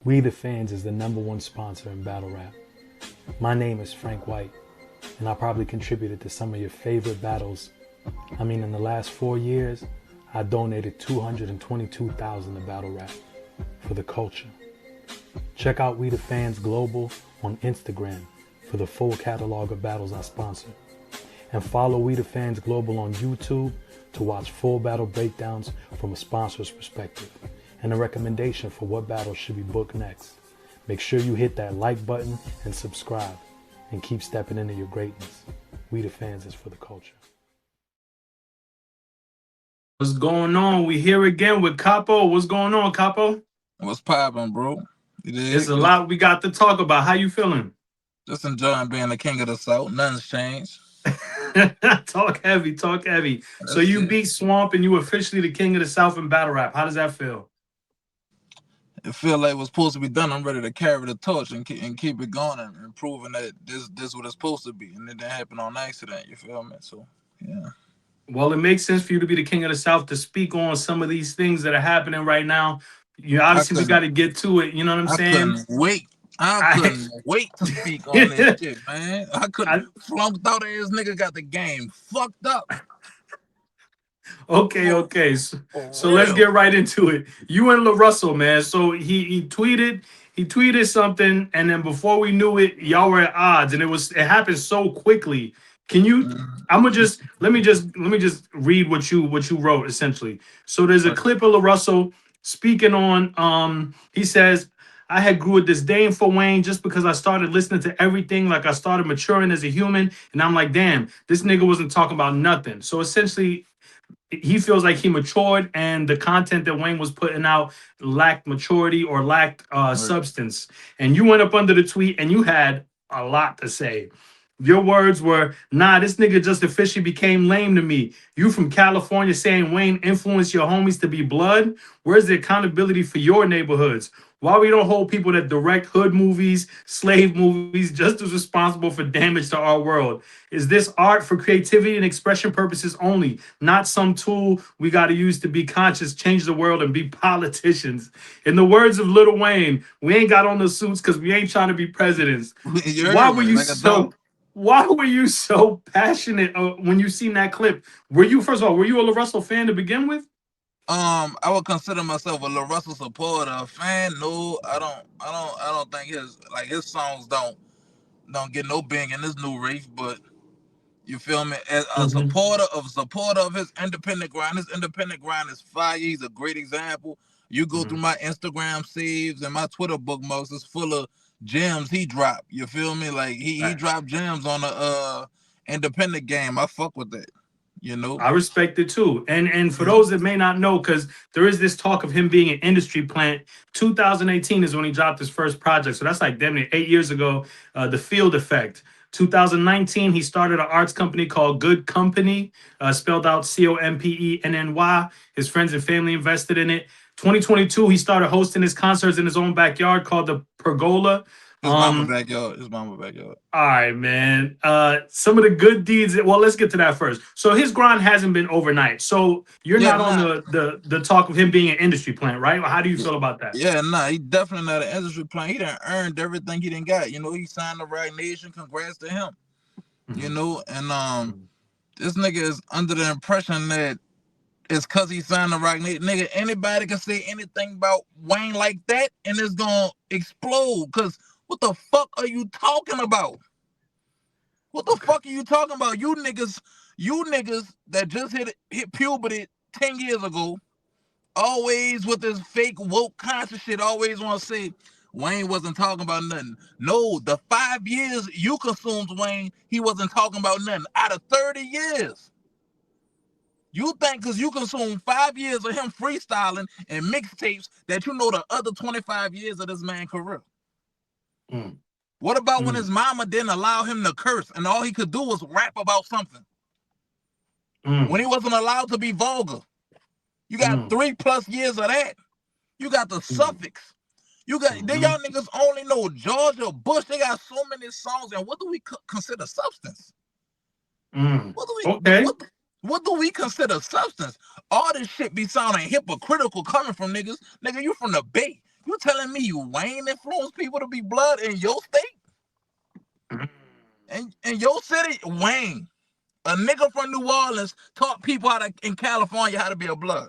We the Fans is the #1 sponsor in battle rap. My name is Frank White, and I probably contributed to some of your favorite battles. I mean, in the last 4 years, I donated $222,000 to battle rap for the culture. Check out We the Fans Global on Instagram for the full catalog of battles I sponsor. And follow We the Fans Global on YouTube to watch full battle breakdowns from a sponsor's perspective and a recommendation for what battles should be booked next. Make sure you hit that like button and subscribe, and keep stepping into your greatness. We the Fans is for the culture. What's going on? We here again with Capo. What's going on, Capo? What's poppin', bro? It's a lot we got to talk about. How you feeling? Just enjoying being the king of the South. Nothing's changed. Talk heavy, talk heavy. That's so you it. beat Swamp and you officially the king of the South in battle rap. How does that feel? It feel like what's supposed to be done. I'm ready to carry the torch and keep it going and proving that this what it's supposed to be. And it didn't happen on accident. You feel me? So, yeah. Well, it makes sense for you to be the king of the South to speak on some of these things that are happening right now. You obviously we got to get to it. You know what I'm saying? Couldn't wait. I couldn't wait to speak on this shit, man. I couldn't. Flunked out ass nigga got the game fucked up. Okay. So let's get right into it. You and LaRussell, man. So he tweeted something, and then before we knew it, y'all were at odds, and it happened so quickly. Can you? I'm gonna just let me just read what you wrote essentially. So there's a clip of LaRussell speaking on. He says, I had grew a disdain for Wayne just because I started listening to everything. Like I started maturing as a human, and I'm like, damn, this nigga wasn't talking about nothing. So essentially, he feels like he matured, and the content that Wayne was putting out lacked maturity or lacked substance. And you went up under the tweet and you had a lot to say. Your words were, nah, this nigga just officially became lame to me. You from California saying Wayne influenced your homies to be blood? Where's the accountability for your neighborhoods? Why we don't hold people that direct hood movies, slave movies, just as responsible for damage to our world? Is this art for creativity and expression purposes only, not some tool we got to use to be conscious, change the world, and be politicians? In the words of Lil Wayne, we ain't got on the suits because we ain't trying to be presidents. Why were you so... Why were you so passionate when you seen that clip? First of all, were you a LaRussell fan to begin with? I would consider myself a LaRussell supporter. Fan? No, I don't think his songs don't get no bang in this new race. But you feel me? As a supporter of his independent grind is fire. He's a great example. You go through my Instagram saves and my Twitter bookmarks, it's full of gems he dropped. You feel me? Like he dropped gems on the independent game. I fuck with that. You know, I respect it too. And for those that may not know, because there is this talk of him being an industry plant. 2018 is when he dropped his first project, so that's like damn near 8 years ago. The Field Effect. 2019, he started an arts company called Good Company, spelled out COMPENNY. His friends and family invested in it. 2022, he started hosting his concerts in his own backyard called the Pergola. His mama backyard. All right, man. Some of the good deeds. Well, let's get to that first. So his grind hasn't been overnight. So you're not on the talk of him being an industry plant, right? How do you feel about that? Yeah, he definitely not an industry plant. He done earned everything he done got. You know, he signed the right nation. Congrats to him. You know, and this nigga is under the impression that it's cause he signed the right nigga. Anybody can say anything about Wayne like that, and it's gonna explode. Cause what the fuck are you talking about? What the fuck are you talking about? You niggas that just hit puberty 10 years ago, always with this fake woke conscious shit, always want to say Wayne wasn't talking about nothing. No, the 5 years you consumed Wayne, he wasn't talking about nothing. Out of 30 years. You think because you consumed 5 years of him freestyling and mixtapes that you know the other 25 years of this man's career? What about when his mama didn't allow him to curse and all he could do was rap about something? When he wasn't allowed to be vulgar. You got 3+ years of that. You got the suffix. You got they y'all niggas only know Georgia Bush. They got so many songs, and what do we consider substance? What do we consider substance? All this shit be sounding hypocritical coming from niggas. Nigga, you from the Bay. You telling me Wayne influenced people to be blood in your state? And in your city, Wayne, a nigga from New Orleans, taught people in California how to be a blood.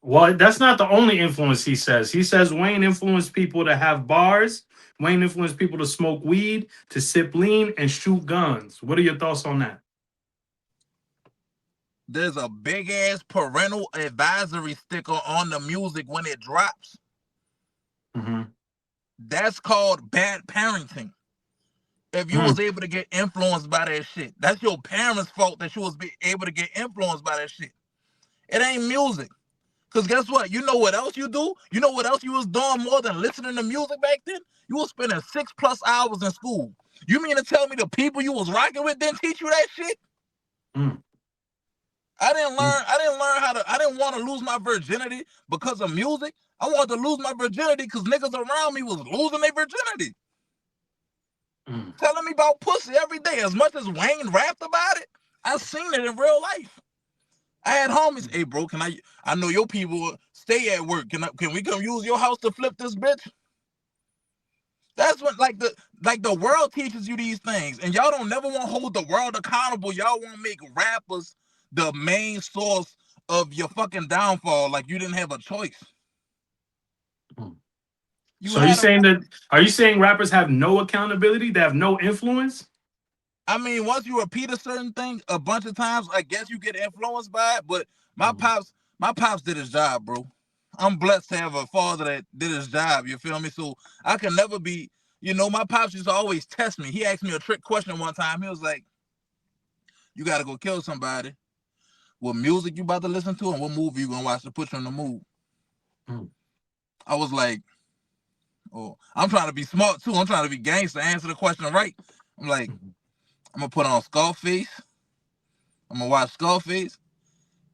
Well, that's not the only influence he says. He says Wayne influenced people to have bars. Wayne influenced people to smoke weed, to sip lean, and shoot guns. What are your thoughts on that? There's a big ass parental advisory sticker on the music when it drops. That's called bad parenting. If you was able to get influenced by that shit, that's your parents' fault that you was able to get influenced by that shit. It ain't music. Because guess what? You know what else you do? You know what else you was doing more than listening to music back then? You was spending 6+ hours in school. You mean to tell me the people you was rocking with didn't teach you that shit? I didn't want to lose my virginity because of music. I wanted to lose my virginity because niggas around me was losing their virginity. Telling me about pussy every day. As much as Wayne rapped about it, I seen it in real life. I had homies, hey bro, I know your people stay at work. Can we come use your house to flip this bitch? That's what like the world teaches you these things, and y'all don't never want to hold the world accountable. Y'all want to make rappers the main source of your fucking downfall, like you didn't have a choice. So are you saying rappers have no accountability? They have no influence? I mean, once you repeat a certain thing a bunch of times, I guess you get influenced by it. But my pops did his job, bro. I'm blessed to have a father that did his job. You feel me? So I can never be, my pops used to always test me. He asked me a trick question one time. He was like, "You got to go kill somebody. What music you about to listen to and what movie you gonna watch to put you in the mood?" I was like, "Oh, I'm trying to be smart too. I'm trying to be gangster. Answer the question right." I'm like, I'm gonna put on Scarface. I'm gonna watch Scarface,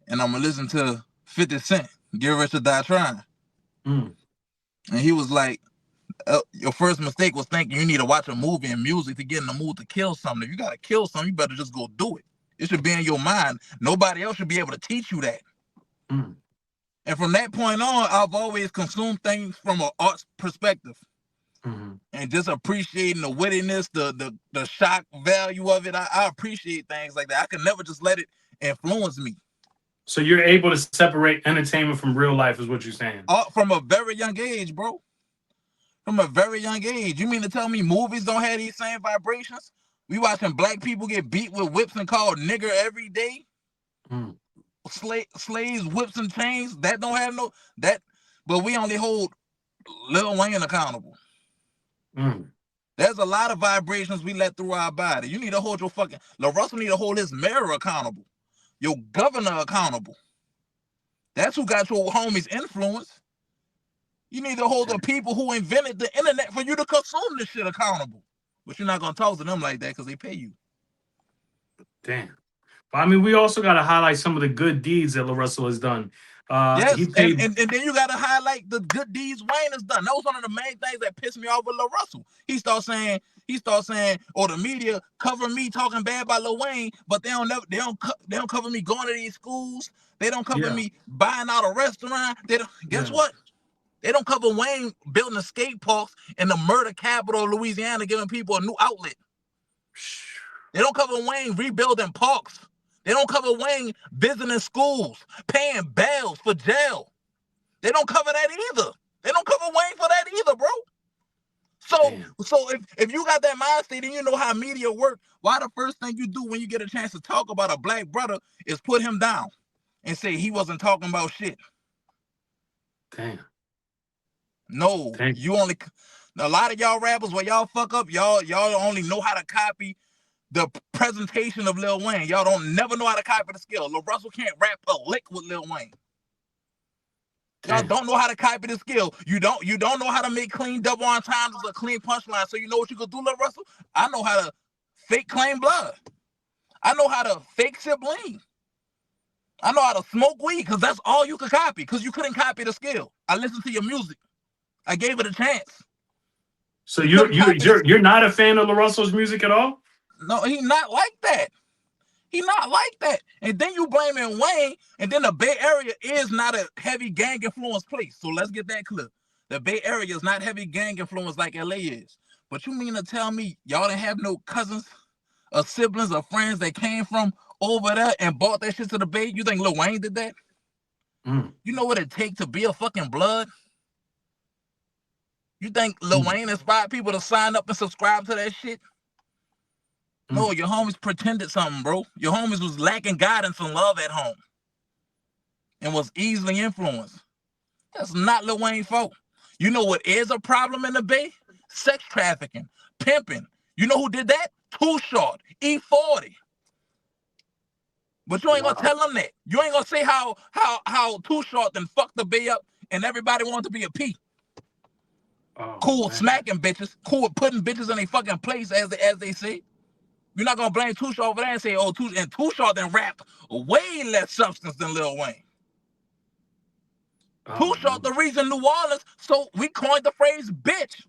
and I'm gonna listen to 50 Cent, Get Rich or Die Trying. And he was like, your first mistake was thinking you need to watch a movie and music to get in the mood to kill something. If you gotta kill something, you better just go do it. It should be in your mind. Nobody else should be able to teach you that. And from that point on, I've always consumed things from an arts perspective. And just appreciating the wittiness, the shock value of it. I appreciate things like that. I can never just let it influence me. So you're able to separate entertainment from real life is what you're saying? From a very young age, bro. From a very young age. You mean to tell me movies don't have these same vibrations? We watching black people get beat with whips and called nigger every day? Slaves, whips, and chains, that don't have but we only hold Lil Wayne accountable. There's a lot of vibrations we let through our body. You need to hold your fucking LaRussell need to hold his mayor accountable, your governor accountable. That's who got your homies influence. You need to hold the people who invented the internet for you to consume this shit accountable. But you're not gonna talk to them like that because they pay you. Damn. But I mean, we also got to highlight some of the good deeds that LaRussell has done. Yes, and then you got to highlight the good deeds Wayne has done. That was one of the main things that pissed me off with LaRussell. He starts saying, or the media cover me talking bad about Lil Wayne, but they don't cover me going to these schools. They don't cover me buying out a restaurant. Guess what? They don't cover Wayne building a skate parks in the murder capital of Louisiana, giving people a new outlet. They don't cover Wayne rebuilding parks. They don't cover Wayne visiting schools, paying bails for jail. They don't cover that either. They don't cover Wayne for that either, bro. So if you got that mind state and you know how media work, why the first thing you do when you get a chance to talk about a black brother is put him down and say he wasn't talking about shit? Damn. No, a lot of y'all rappers, where y'all fuck up, y'all only know how to copy the presentation of Lil Wayne. Y'all don't never know how to copy the skill. LaRussell can't rap a lick with Lil Wayne. Y'all don't know how to copy the skill. You don't know how to make clean double entendres or clean punchline. So you know what you could do, LaRussell? I know how to fake claim blood. I know how to fake sip lean. I know how to smoke weed because that's all you could copy because you couldn't copy the skill. I listened to your music. I gave it a chance. So you're not a fan of LaRussell's music at all? No, he's not like that. He not like that. And then you blaming Wayne, and then the Bay Area is not a heavy gang influence place. So let's get that clear. The Bay Area is not heavy gang influence like LA is. But you mean to tell me y'all didn't have no cousins or siblings or friends that came from over there and bought that shit to the Bay? You think Lil Wayne did that? You know what it takes to be a fucking blood? You think Lil Wayne inspired people to sign up and subscribe to that shit? No, your homies pretended something, bro. Your homies was lacking guidance and love at home and was easily influenced. That's not Lil Wayne's fault. You know what is a problem in the Bay? Sex trafficking, pimping. You know who did that? Too Short, E40. But you ain't gonna tell them that. You ain't gonna say how Too Short then fucked the Bay up and everybody wanted to be a P. Cool with smacking bitches, cool with putting bitches in a fucking place as they say. You're not gonna blame Too Short over there and say, oh, Too Short then rap way less substance than Lil Wayne. Too Short, the reason New Orleans, so we coined the phrase bitch.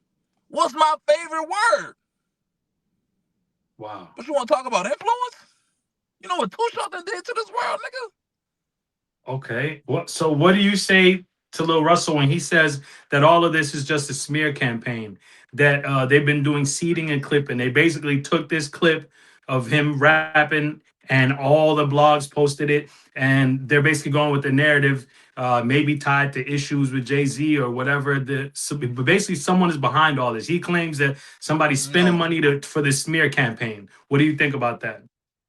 What's my favorite word? Wow. But you want to talk about influence? You know what Too Short did to this world, nigga? Okay. So what do you say to LaRussell when he says that all of this is just a smear campaign, that they've been doing seeding and clipping? They basically took this clip of him rapping and all the blogs posted it, and they're basically going with the narrative, maybe tied to issues with Jay-Z or whatever. But basically someone is behind all this. He claims that somebody's spending money for this smear campaign. What do you think about that?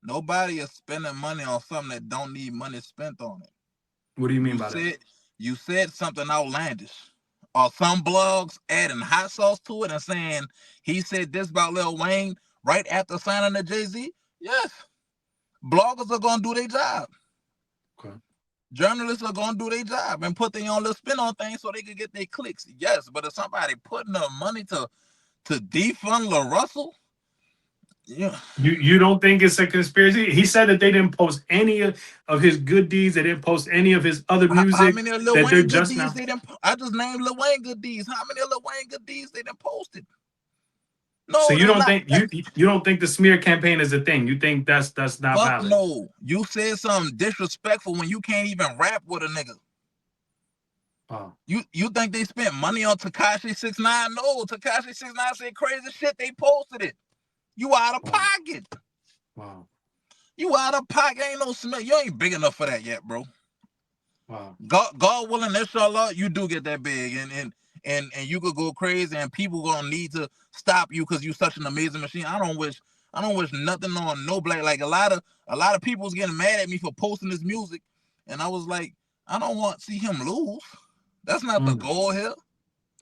Nobody is spending money on something that don't need money spent on it. What do you mean by that? You said something outlandish. Or some blogs adding hot sauce to it and saying he said this about Lil Wayne right after signing the Jay-Z? Yes. Bloggers are going to do their job. Okay. Journalists are going to do their job and put their own little spin on things so they can get their clicks. Yes, but if somebody putting the money to defund LaRussell, yeah. You don't think it's a conspiracy? He said that they didn't post any of his good deeds. They didn't post any of his other music. How many of Lil Wayne good deeds they didn't? I just named Lil Wayne good deeds. How many of Lil Wayne good deeds they didn't posted? No, so you don't think you don't think the smear campaign is a thing? You think that's not valid? No, you said something disrespectful when you can't even rap with a nigga. Oh. You think they spent money on Tekashi 6ix9ine? No, Tekashi 6ix9ine said crazy shit. They posted it. You out of pocket. Wow. You out of pocket. Ain't no smell. You ain't big enough for that yet, bro. Wow. God willing, inshallah, you do get that big, and you could go crazy, and people gonna need to stop you because you're such an amazing machine. I don't wish nothing on no black. Like a lot of people was getting mad at me for posting this music, and I was like, I don't want to see him lose. That's not the goal here.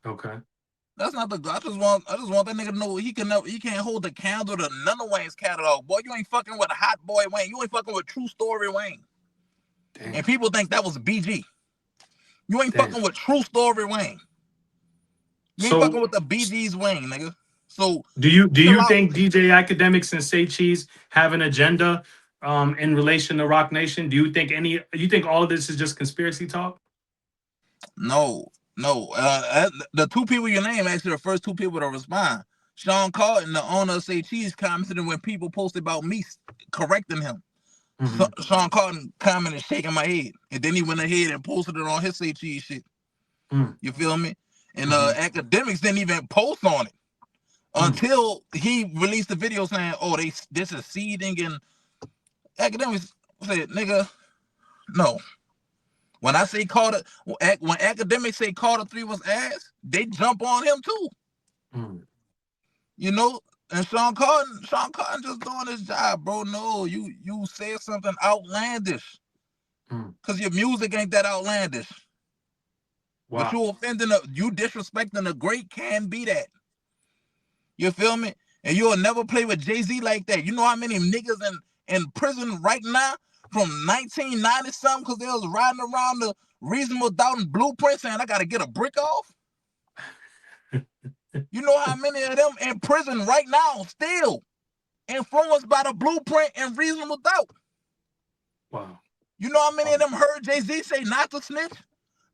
Okay. That's not the goal. I just want that nigga to know he can't hold the candle to none of Wayne's catalog. Boy, you ain't fucking with Hot Boy Wayne. You ain't fucking with True Story Wayne. Damn. And people think that was BG. You ain't fucking with True Story Wayne. You ain't fucking with the BG's Wayne, nigga. So do you think DJ Akademiks and Say Cheese have an agenda in relation to Rock Nation? Do you think all of this is just conspiracy talk? No. The two people you name actually the first two people to respond. Sean Carlton, the owner of Say Cheese, commented when people posted about me correcting him. So, Sean Carlton commented shaking my head, and then he went ahead and posted it on his Say Cheese shit. You feel me? And Akademiks didn't even post on it until he released the video saying, "Oh, this is seeding." And Akademiks said, "Nigga, no." When I say when Akademiks say Carter 3 was ass, they jump on him too. You know, and Sean Carlton just doing his job, bro. No, you said something outlandish. Cause your music ain't that outlandish. Wow. But you disrespecting the great can be that. You feel me? And you'll never play with Jay-Z like that. You know how many niggas in prison right now from 1990 something because they was riding around the Reasonable Doubt and Blueprint saying I gotta get a brick off? You know how many of them in prison right now still influenced by the Blueprint and Reasonable Doubt? Wow. You know how many of them heard Jay-Z say not to snitch?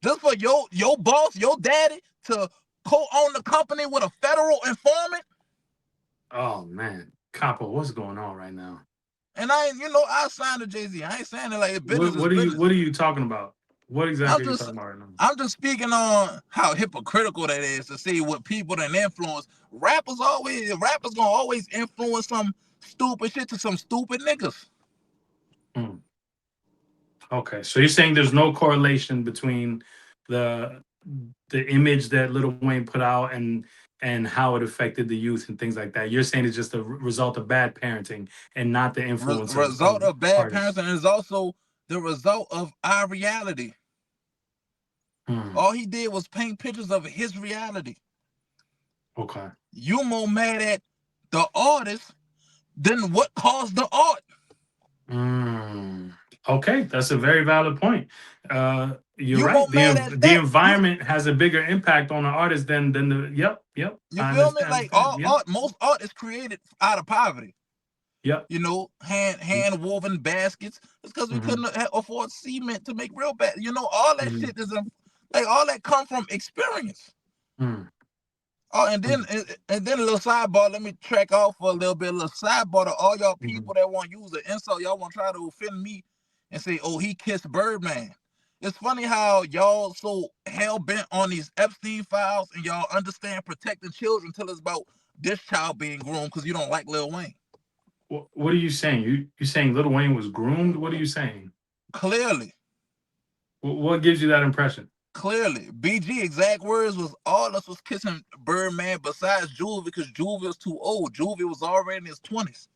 Just for your boss, your daddy, to co-own the company with a federal informant? Oh man, Capo, what's going on right now? And I ain't, I signed to Jay-Z. I ain't saying it like business is business. What are you talking about? What exactly are you talking about right now? I'm just speaking on how hypocritical that is to see what people that influence. Rappers gonna always influence some stupid shit to some stupid niggas. Okay, so you're saying there's no correlation between the image that Lil Wayne put out and how it affected the youth and things like that. You're saying it's just a result of bad parenting and not the influence result of bad artists. parenting is also the result of our reality. All he did was paint pictures of his reality. Okay. You more mad at the artist than what caused the art. Okay, that's a very valid point. You're right. More mad at The environment has a bigger impact on the artist than the. Yep. You feel me? Like most art is created out of poverty. Yep. Hand woven baskets. It's because we couldn't afford cement to make real bad. All that shit is like all that come from experience. Oh, and then a little sidebar. Let me track off for a little bit. A little sidebar to all y'all people that want to use the insult. Y'all want to try to offend me and say, "Oh, he kissed Birdman." It's funny how y'all so hell bent on these Epstein files and y'all understand protecting children till it's about this child being groomed because you don't like Lil Wayne. What are you saying? You saying Lil Wayne was groomed? What are you saying? Clearly. What gives you that impression? Clearly. BG exact words was all us was kissing Birdman besides Juvie because Juvie was too old. Juvie was already in his 20s.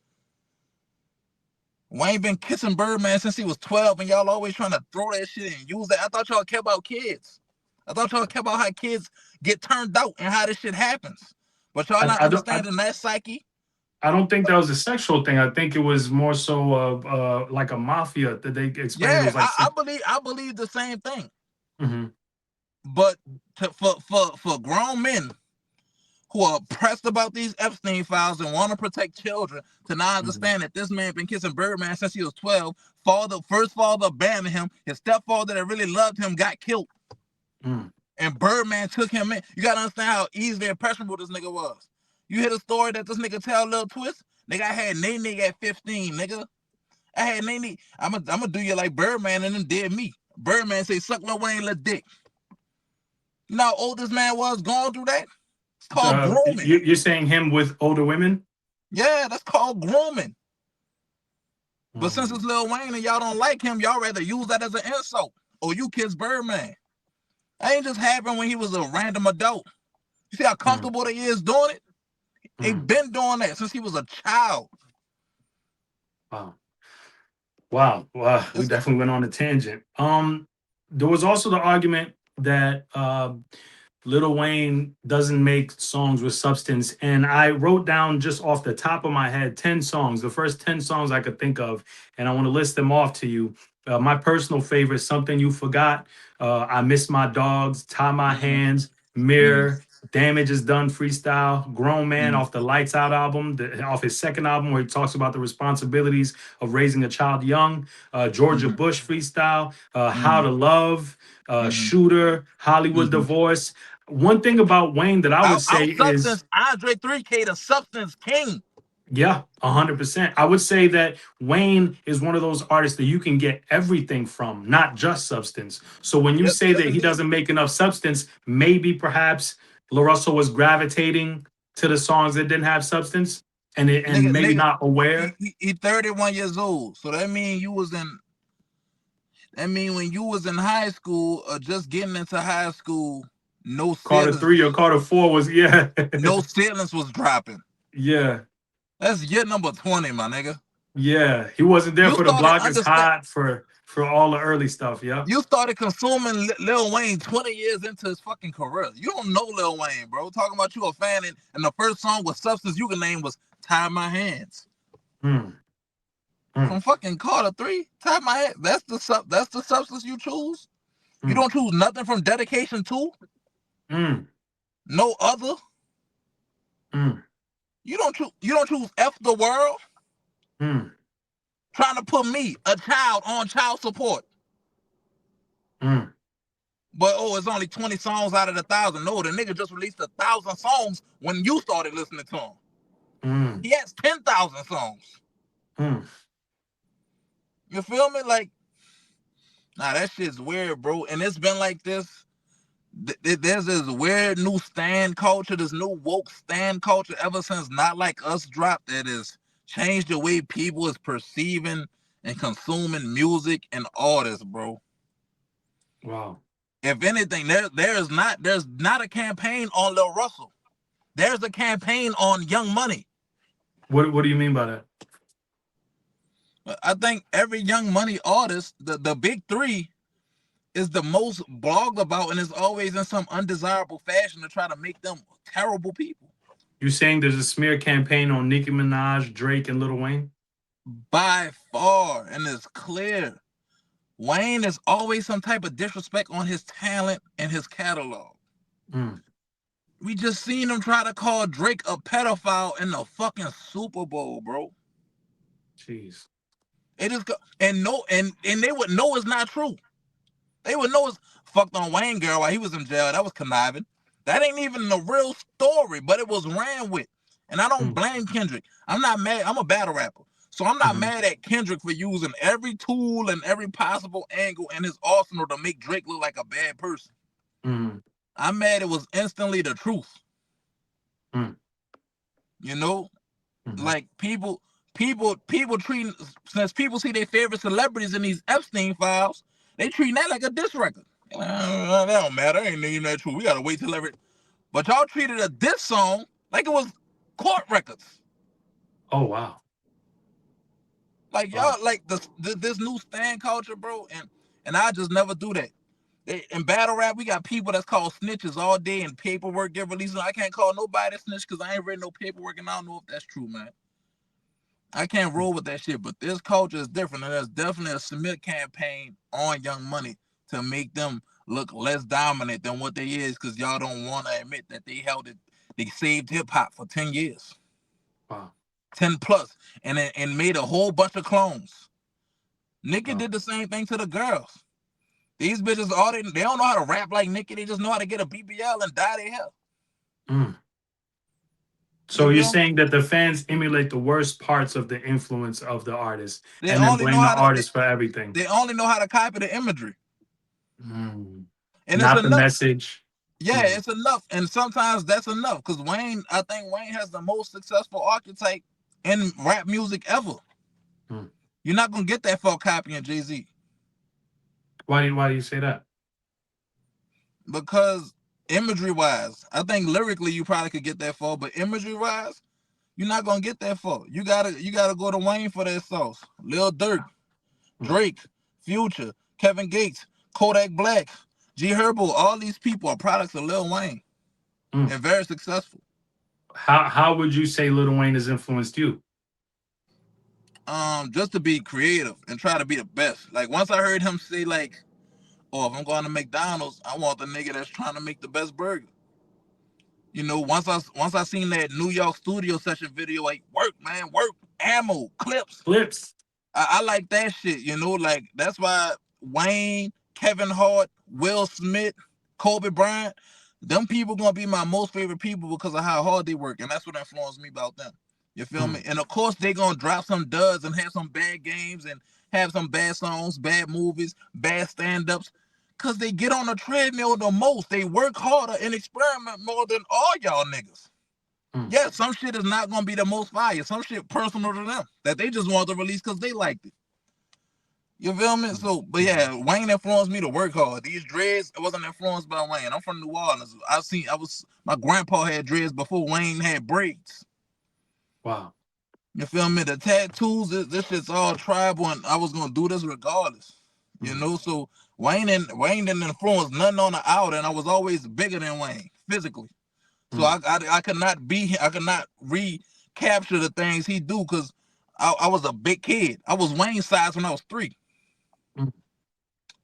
Wayne been kissing Birdman since he was 12 and y'all always trying to throw that shit and use that. I thought y'all care about kids. I thought y'all care about how kids get turned out and how this shit happens. But y'all not understanding that psyche. I don't think that was a sexual thing. I think it was more so of like a mafia that they explained. Yeah, it was like I believe the same thing. But for grown men who are pressed about these Epstein files and want to protect children to not understand that this man been kissing Birdman since he was 12. First father abandoned him. His stepfather that really loved him got killed. And Birdman took him in. You got to understand how easily impressionable this nigga was. You hear the story that this nigga tell Lil Twist? Nigga, I had Nene at 15, nigga. I had Nene. I'm gonna do you like Birdman and them did me. Birdman say, suck Lil Wayne, let dick. You know how old this man was going through that? It's called grooming. You're saying him with older women? Yeah, that's called grooming. But since it's Lil Wayne and y'all don't like him, y'all rather use that as an insult. Or you kiss Birdman. That ain't just happened when he was a random adult. You see how comfortable they is doing it? They've been doing that since he was a child. Wow. We definitely went on a tangent. There was also the argument that Lil Wayne doesn't make songs with substance. And I wrote down just off the top of my head 10 songs, the first 10 songs I could think of. And I want to list them off to you. My personal favorite, Something You Forgot, I Miss My Dogs, Tie My Hands, Mirror, Damage Is Done freestyle, Grown Man off the Lights Out album, off his second album where he talks about the responsibilities of raising a child young, Georgia Bush freestyle, How to Love, Shooter, Hollywood Divorce. One thing about Wayne that I would say is Andre 3K, the substance king. Yeah, 100%. I would say that Wayne is one of those artists that you can get everything from, not just substance. So when you say that he doesn't make enough substance, maybe perhaps LaRussell was gravitating to the songs that didn't have substance and maybe not aware. He 31 years old. So that means when you was in high school or just getting into high school, no Carter 3 or Carter 4 was, no ceilings was dropping. Yeah. That's year number 20, my nigga. Yeah, he wasn't there for the Block is Hot, for all the early stuff, yeah. You started consuming Lil Wayne 20 years into his fucking career. You don't know Lil Wayne, bro. Talking about you a fan, and the first song with substance you can name was Tie My Hands. From fucking Carter 3, Tie My Hands. That's the substance you choose? You don't choose nothing from Dedication 2? No other? You don't choose F the World? Trying to put me, a child, on child support. But it's only 20 songs out of 1,000. No, the nigga just released 1,000 songs when you started listening to him. He has 10,000 songs. You feel me? Like, nah, that shit's weird, bro. And it's been like this. There's this weird new stan culture, this new woke stan culture ever since Not Like Us dropped that has changed the way people is perceiving and consuming music and artists, bro. Wow. If anything, there's not a campaign on LaRussell. There's a campaign on Young Money. What do you mean by that? I think every Young Money artist, the big three, is the most blogged about, and is always in some undesirable fashion to try to make them terrible people. You saying there's a smear campaign on Nicki Minaj, Drake, and Lil Wayne? By far, and it's clear. Wayne is always some type of disrespect on his talent and his catalog. We just seen him try to call Drake a pedophile in the fucking Super Bowl, bro. Jeez. It is, and they would know it's not true. They would know it's fucked on Wayne girl while he was in jail. That was conniving. That ain't even the real story, but it was ran with. And I don't blame Kendrick. I'm not mad. I'm a battle rapper. So I'm not mad at Kendrick for using every tool and every possible angle in his arsenal to make Drake look like a bad person. I'm mad it was instantly the truth. You know? Like people treating, since people see their favorite celebrities in these Epstein files, they treat that like a diss record. That don't matter. Ain't even that true. We gotta wait till every. But y'all treated a diss song like it was court records. Oh wow. Like y'all, like this new stan culture, bro, and I just never do that. In battle rap, we got people that's called snitches all day, and paperwork get released. I can't call nobody a snitch because I ain't read no paperwork, and I don't know if that's true, man. I can't roll with that shit, but this culture is different, and there's definitely a submit campaign on Young Money to make them look less dominant than what they is, because y'all don't want to admit that they saved hip hop for 10 years. Wow. 10 plus, and made a whole bunch of clones. Nicki did the same thing to the girls. These bitches, they don't know how to rap like Nicki. They just know how to get a BBL and dye their hair. So you're saying that the fans emulate the worst parts of the influence of the artist and then blame the artist for everything. They only know how to copy the imagery. And not the message. Yeah, it's enough. And sometimes that's enough, because I think Wayne has the most successful archetype in rap music ever. You're not going to get that for copying Jay-Z. Why do you say that? Because imagery-wise, I think lyrically you probably could get that for, but imagery-wise, you're not going to get that for. You gotta go to Wayne for that sauce. Lil Durk, Drake, Future, Kevin Gates, Kodak Black, G Herbo, all these people are products of Lil Wayne and very successful. How would you say Lil Wayne has influenced you? Just to be creative and try to be the best. Like once I heard him say like, "Oh, if I'm going to McDonald's, I want the nigga that's trying to make the best burger." You know, once I seen that New York studio session video, like work, man, work, ammo, clips. I like that shit. You know, like that's why Wayne, Kevin Hart, Will Smith, Kobe Bryant, them people gonna be my most favorite people because of how hard they work, and that's what influenced me about them. You feel me? And of course they gonna drop some duds and have some bad games and have some bad songs, bad movies, bad stand-ups, because they get on the treadmill the most. They work harder and experiment more than all y'all niggas. Yeah, some shit is not gonna be the most fire. Some shit personal to them that they just want to release because they liked it. You feel me? So, but yeah, Wayne influenced me to work hard. These dreads, I wasn't influenced by Wayne. I'm from New Orleans. My grandpa had dreads before Wayne had braids. Wow. You feel me? The tattoos, this shit's all tribal, and I was gonna do this regardless. You know, so Wayne didn't influence nothing on the outer, and I was always bigger than Wayne physically. So I could not recapture the things he do, because I was a big kid. I was Wayne's size when I was 3.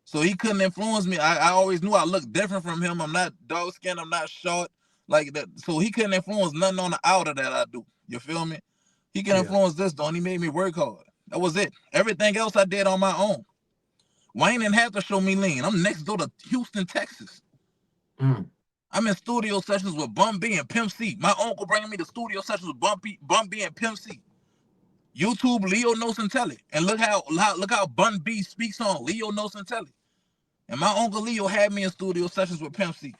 So he couldn't influence me. I always knew I looked different from him. I'm not dark skinned, I'm not short like that. So he couldn't influence nothing on the outer that I do. You feel me? He can influence this though, and he made me work hard. That was it. Everything else I did on my own. Wayne didn't have to show me lean. I'm next door to Houston, Texas. I'm in studio sessions with Bun B and Pimp C. My uncle bringing me to studio sessions with Bun B and Pimp C. YouTube Leo Nocentelli, and look how Bun B speaks on Leo Nocentelli. And my uncle Leo had me in studio sessions with Pimp C.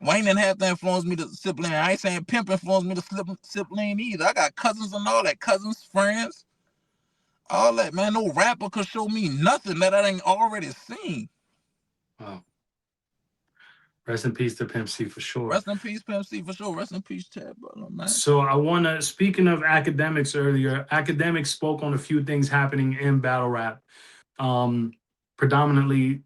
Wayne didn't have to influence me to sip lean. I ain't saying Pimp influenced me to sip lean either. I got cousins and all that, cousins, friends, all that, man. No rapper could show me nothing that I ain't already seen. Wow. Rest in peace to Pimp C for sure. Rest in peace, Pimp C for sure. Rest in peace, Chad Butler, man. So I want to, speaking of Akademiks earlier, Akademiks spoke on a few things happening in battle rap. Predominantly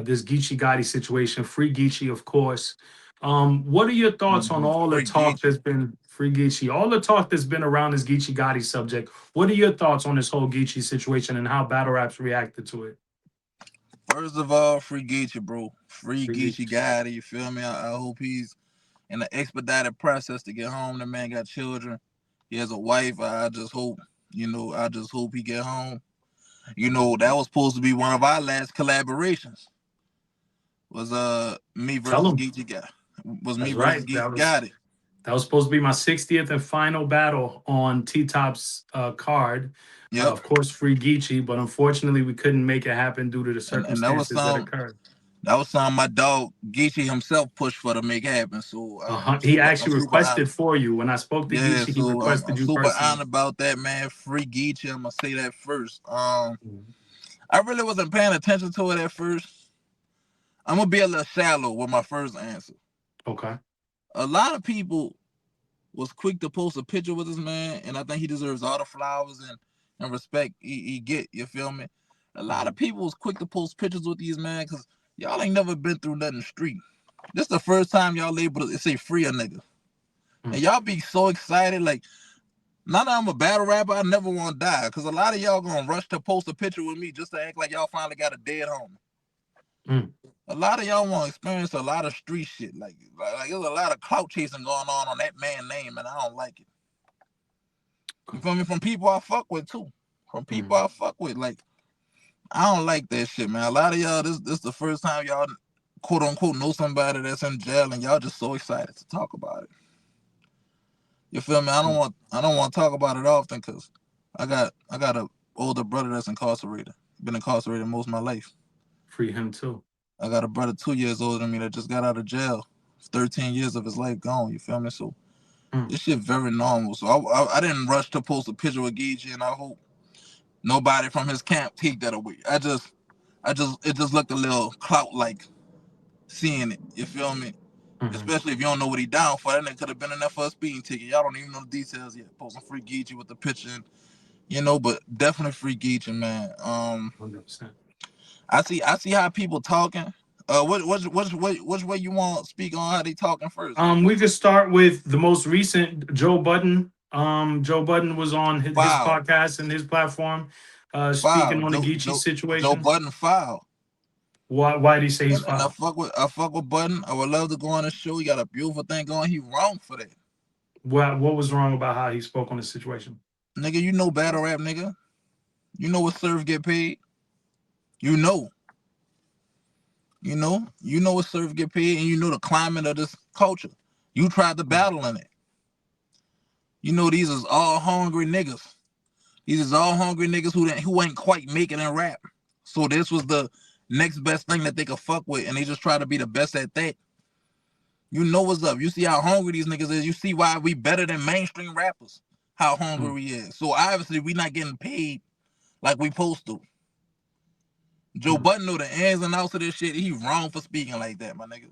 this Gchi Gotti situation, free Geechi, of course. What are your thoughts on all the talk that's been, free Geechi, all the talk that's been around this Gchi Gotti subject? What are your thoughts on this whole Geechi situation and how battle rap's reacted to it? First of all, free Geechi, bro. Free Gchi Gotti, you feel me? I hope he's in an expedited process to get home. The man got children. He has a wife. I just hope, I just hope he get home. That was supposed to be one of our last collaborations. Was me versus Gchi Gotti. Was me versus Gchi Gotti. That was supposed to be my 60th and final battle on T-Top's card. Yep. Of course, free Geechi, but unfortunately we couldn't make it happen due to the circumstances that occurred. That was something my dog Geechi himself pushed for to make happen. So he actually requested for you. When I spoke to Geechi, he requested you personally. I'm super honored about that, man. Free Geechi, I'm gonna say that first. I really wasn't paying attention to it at first. I'm gonna be a little shallow with my first answer. Okay. A lot of people was quick to post a picture with this man, and I think he deserves all the flowers and respect he get. You feel me? A lot of people was quick to post pictures with these man because y'all ain't never been through nothing street. This the first time y'all able to say free a nigga. And y'all be so excited. Like, now that I'm a battle rapper, I never want to die. Because a lot of y'all gonna rush to post a picture with me just to act like y'all finally got a dead homie. A lot of y'all want to experience a lot of street shit. Like there's a lot of clout chasing going on that man's name, and I don't like it. You feel me? From people I fuck with too. From people I fuck with. Like, I don't like that shit, man. A lot of y'all, this the first time y'all quote unquote know somebody that's in jail, and y'all just so excited to talk about it. You feel me? I don't want to talk about it often because I got a older brother that's incarcerated. Been incarcerated most of my life. Free him too. I got a brother 2 years older than me that just got out of jail. 13 years of his life gone. You feel me? So this shit very normal. So I didn't rush to post a picture with Geechi, and I hope nobody from his camp take that away. It just looked a little clout like seeing it. You feel me? Especially if you don't know what he down for. That nigga could have been in there for a speeding ticket. Y'all don't even know the details yet. Posting free Geechi with the picture, but definitely free Geechi, man. 100%. I see how people talking. Which way you want to speak on how they talking first? We could start with the most recent, Joe Budden. Joe Budden was on his podcast and his platform, speaking on the Geechi situation. Joe Budden foul. Why did he say he's foul? I fuck with Budden. I would love to go on the show. He got a beautiful thing going. He wrong for that. What was wrong about how he spoke on the situation? Nigga, you know battle rap, nigga. You know what serve get paid. You know what serve get paid, and you know the climate of this culture. You tried to battle in it. These is all hungry niggas. These is all hungry niggas who ain't quite making in rap. So this was the next best thing that they could fuck with, and they just try to be the best at that. You know what's up. You see how hungry these niggas is. You see why we better than mainstream rappers. How hungry we is. So obviously we not getting paid like we supposed to. Joe Budden know the ins and outs of this shit. He wrong for speaking like that, my nigga.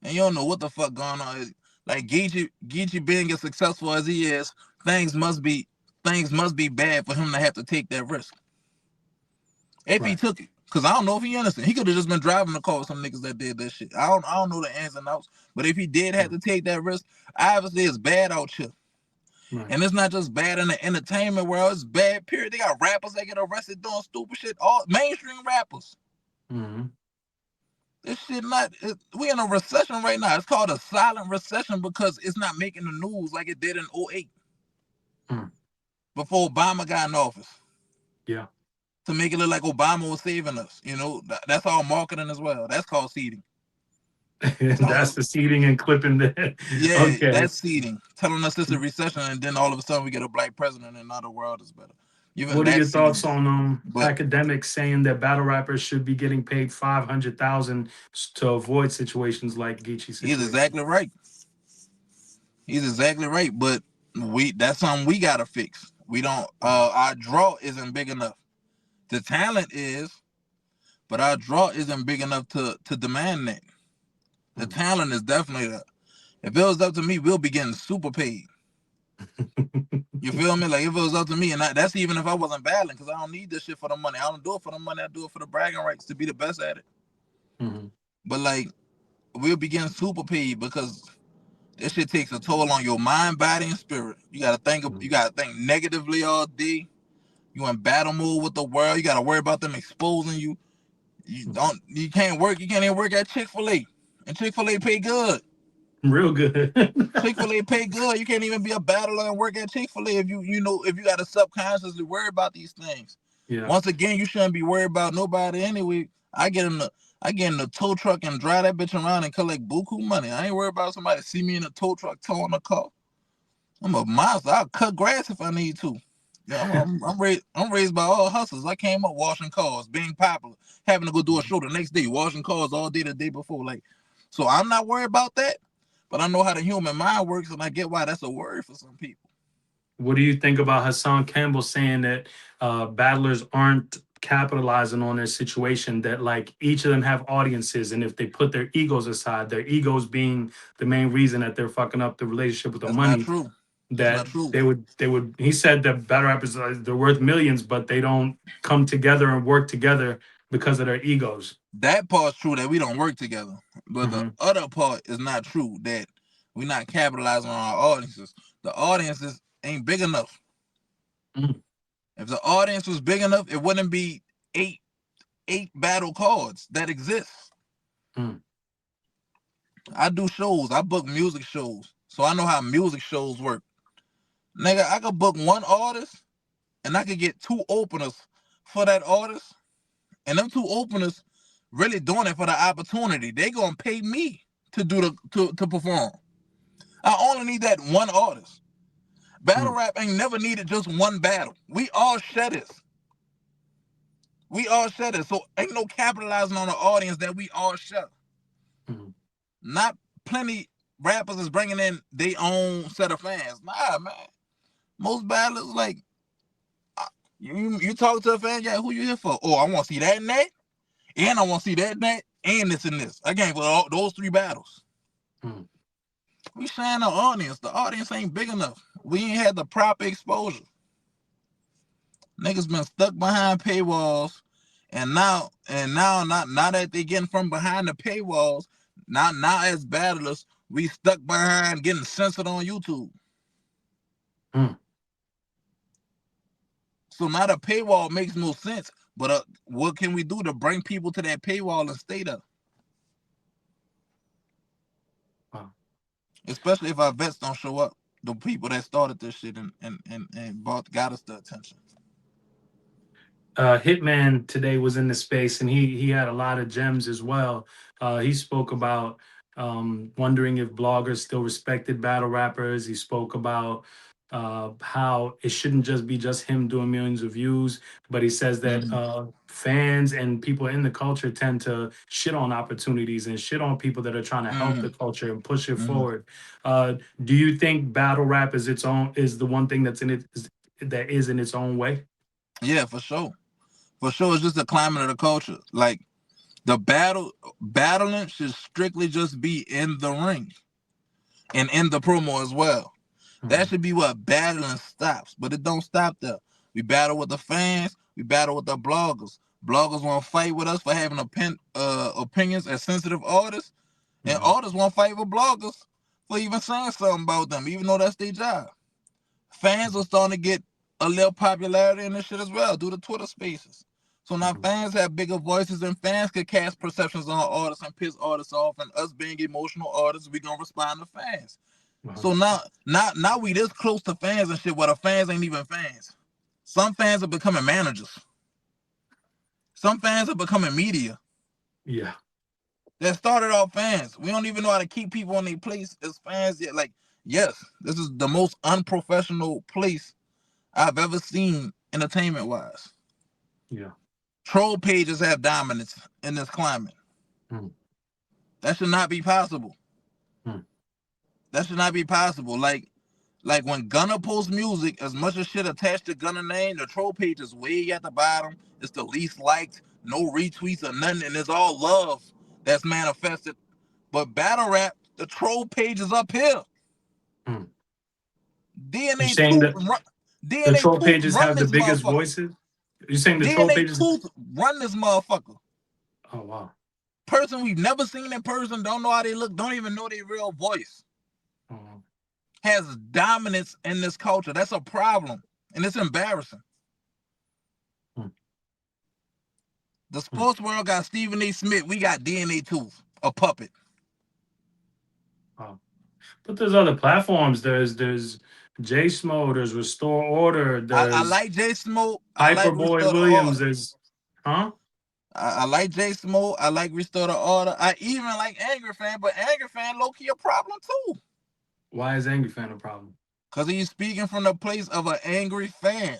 And you don't know what the fuck going on. Like Geechi being as successful as he is, things must be bad for him to have to take that risk. If he took it, because I don't know if he innocent. He could have just been driving the car with some niggas that did that shit. I don't know the ins and outs. But if he did have to take that risk, obviously it's bad out here. Right. And it's not just bad in the entertainment world, it's bad, period. They got rappers that get arrested doing stupid shit, all mainstream rappers. This shit we in a recession right now. It's called a silent recession because it's not making the news like it did in 2008. Before Obama got in office. Yeah. To make it look like Obama was saving us. That's all marketing as well. That's called seeding. That's the seeding and clipping there. Yeah, Okay. that's seeding. Telling us it's a recession, and then all of a sudden we get a black president, and now the world is better. Even What are your that's seeding. thoughts on But academics saying that battle rappers should be getting paid 500,000 to avoid situations like Geechi's he's situation? exactly right. He's exactly right. But that's something we gotta fix. We don't. Our draw isn't big enough. The talent is, but our draw isn't big enough to demand that. The talent is definitely there. If it was up to me, we'll be getting super paid. You feel me? Like if it was up to me, and that's even if I wasn't battling, because I don't need this shit for the money. I don't do it for the money. I do it for the bragging rights to be the best at it. Mm-hmm. But like we'll be getting super paid because this shit takes a toll on your mind, body, and spirit. You gotta think negatively all day. You in battle mode with the world. You gotta worry about them exposing you. You can't even work at Chick-fil-A. And Chick-fil-A pay good. Real good. Chick-fil-A pay good. You can't even be a battler and work at Chick-fil-A if you gotta subconsciously worry about these things. Yeah. Once again, you shouldn't be worried about nobody anyway. I get in the tow truck and drive that bitch around and collect buku money. I ain't worried about somebody see me in a tow truck towing a car. I'm a monster. I'll cut grass if I need to. Yeah, I'm raised by all hustlers. I came up washing cars, being popular, having to go do a show the next day, washing cars all day the day before. Like, so I'm not worried about that. But I know how the human mind works, and I get why that's a word for some people. What do you think about Hassan Campbell saying that battlers aren't capitalizing on their situation, that like each of them have audiences, and if they put their egos aside, their egos being the main reason that they're fucking up the relationship with the That's not money, true. That's that not true. they would he said that battle rappers they're worth millions, but they don't come together and work together because of their egos. That part's true that we don't work together. But the Mm-hmm. other part is not true that we're not capitalizing on our audiences. The audiences ain't big enough. Mm-hmm. If the audience was big enough, it wouldn't be eight battle cards that exist. Mm-hmm. I do shows. I book music shows. So I know how music shows work. Nigga, I could book one artist and I could get two openers for that artist. And them two openers really doing it for the opportunity. They gonna pay me to do to perform. I only need that one artist. Battle rap ain't never needed just one battle. We all shedders. We all shedders. So ain't no capitalizing on the audience that we all share. Mm-hmm. Not plenty rappers is bringing in their own set of fans. Nah, man. Most battlers like you talk to a fan, yeah, who you here for? Oh, I want to see that and that, and I want to see that and that, and this and this. I came for all those three battles. Mm-hmm. We sharing the audience. The audience ain't big enough. We ain't had the proper exposure. Niggas been stuck behind paywalls, and now that they getting from behind the paywalls, now as battlers, we stuck behind getting censored on YouTube. Mm-hmm. So now the paywall makes no sense. But what can we do to bring people to that paywall and stay there? Wow. Especially if our vets don't show up, the people that started this shit and got us the attention. Hitman today was in the space, and he had a lot of gems as well. He spoke about wondering if bloggers still respected battle rappers. He spoke about how it shouldn't just be just him doing millions of views, but he says that fans and people in the culture tend to shit on opportunities and shit on people that are trying to help the culture and push it forward. Do you think battle rap is the one thing that is in its own way? Yeah, for sure. For sure, it's just the climate of the culture. Like the battling should strictly just be in the ring and in the promo as well. That should be what battling stops, but it don't stop there. We battle with the fans. We battle with the bloggers. Bloggers want to fight with us for having opinions as sensitive artists, and artists want to fight with bloggers for even saying something about them, even though that's their job. Fans are starting to get a little popularity in this shit as well due to Twitter Spaces. So now fans have bigger voices, and fans can cast perceptions on artists and piss artists off. And us being emotional artists, we gonna respond to fans. So now we this close to fans and shit, where the fans ain't even fans. Some fans are becoming managers. Some fans are becoming media. Yeah. That started off fans. We don't even know how to keep people in their place as fans yet. Like, yes, this is the most unprofessional place I've ever seen entertainment wise. Yeah. Troll pages have dominance in this climate. That should not be possible. That should not be possible. Like when Gunna posts music, as much as shit attached to Gunna name, the troll page is way at the bottom. It's the least liked, no retweets or nothing, and it's all love that's manifested. But battle rap, the troll page is up here. You're saying that the DNA troll Tooth pages run have the this biggest motherfucker. voices? You're saying the troll DNA pages? Tooth run this motherfucker. Oh, wow. Person we've never seen in person, don't know how they look, don't even know their real voice. Has dominance in this culture. That's a problem. And it's embarrassing. The sports world got Stephen A. Smith. We got DNA Tooth, a puppet. Wow. But there's other platforms. There's J Smo, there's Restore Order, there's I like J Smo. I like Hyperboy Restore the Williams. Order. There's I like J Smo. I like Restore the Order. I even like Angry Fan, but Angry Fan low-key a problem too. Why is Angry Fan a problem? Because he's speaking from the place of an angry fan.